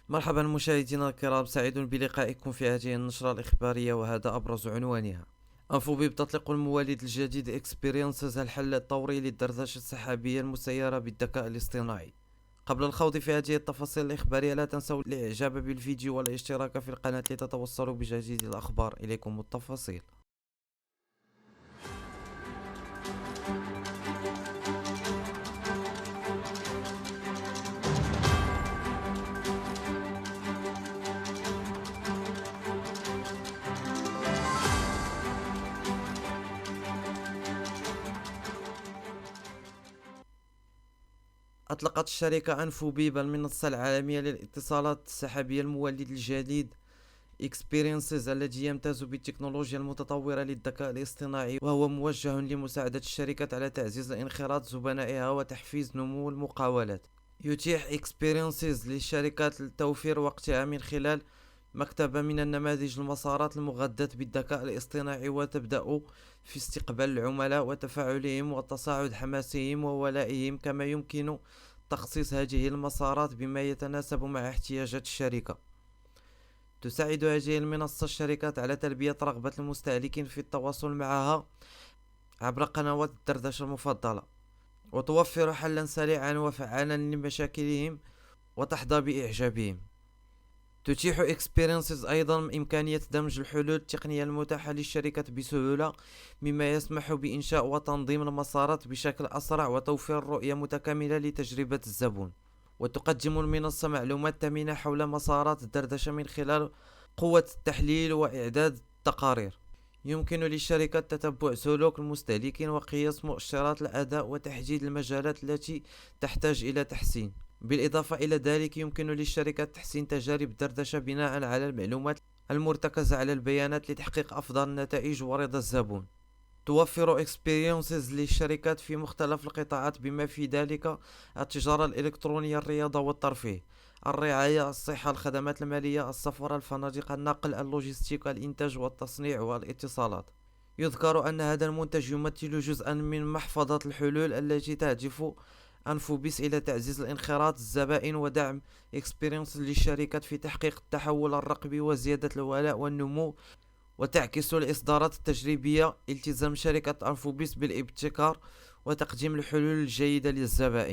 مرحبا مشاهدينا الكرام، سعيد بلقائكم في هذه النشرة الإخبارية وهذا أبرز عنوانها. أنفوبيب تطلق المولد الجديد إكسبيرينسز، الحل الطوري للدردشة السحابية المسيرة بالذكاء الاصطناعي. قبل الخوض في هذه التفاصيل الإخبارية لا تنسوا الإعجاب بالفيديو والاشتراك في القناة لتتوصلوا بجديد الأخبار. إليكم التفاصيل. أطلقت الشركة أنفوبيب المنصة العالمية للاتصالات السحابية المولد الجديد Experiences الذي يمتاز بالتكنولوجيا المتطورة للذكاء الاصطناعي، وهو موجه لمساعدة الشركات على تعزيز انخراط زبنائها وتحفيز نمو المقاولات. يتيح Experiences للشركات توفير وقتها من خلال مكتبة من النماذج المسارات المغذاة بالذكاء الاصطناعي، وتبدأ في استقبال العملاء وتفاعلهم وتصاعد حماسهم وولائهم، كما يمكن تخصيص هذه المسارات بما يتناسب مع احتياجات الشركة. تساعد هذه المنصة الشركات على تلبية رغبة المستهلكين في التواصل معها عبر قنوات الدردشة المفضلة، وتوفر حلا سريعا وفعالا لمشاكلهم وتحظى بإعجابهم. تتيح Experiences أيضا إمكانية دمج الحلول التقنية المتاحة للشركات بسهولة، مما يسمح بإنشاء وتنظيم المسارات بشكل أسرع وتوفير رؤية متكاملة لتجربة الزبون. وتقدم المنصة معلومات ثمينة حول مسارات الدردشة من خلال قوة التحليل وإعداد التقارير. يمكن للشركات تتبع سلوك المستهلكين وقياس مؤشرات الأداء وتحديد المجالات التي تحتاج إلى تحسين. بالإضافة إلى ذلك يمكن للشركات تحسين تجارب الدردشة بناء على المعلومات المرتكزة على البيانات لتحقيق أفضل النتائج ورضا الزبون. توفر Experiences للشركات في مختلف القطاعات بما في ذلك التجارة الإلكترونية، الرياضة والترفيه، الرعاية، الصحة، الخدمات المالية، السفر، الفنادق، النقل، اللوجستيك، الإنتاج والتصنيع والاتصالات. يذكر أن هذا المنتج يمثل جزءا من محفظة الحلول التي تهدف أنفوبيس إلى تعزيز الانخراط الزبائن ودعم Experience للشركات في تحقيق التحول الرقمي وزيادة الولاء والنمو. وتعكس الإصدارات التجريبية التزام شركة أنفوبيس بالابتكار وتقديم الحلول الجيدة للزبائن.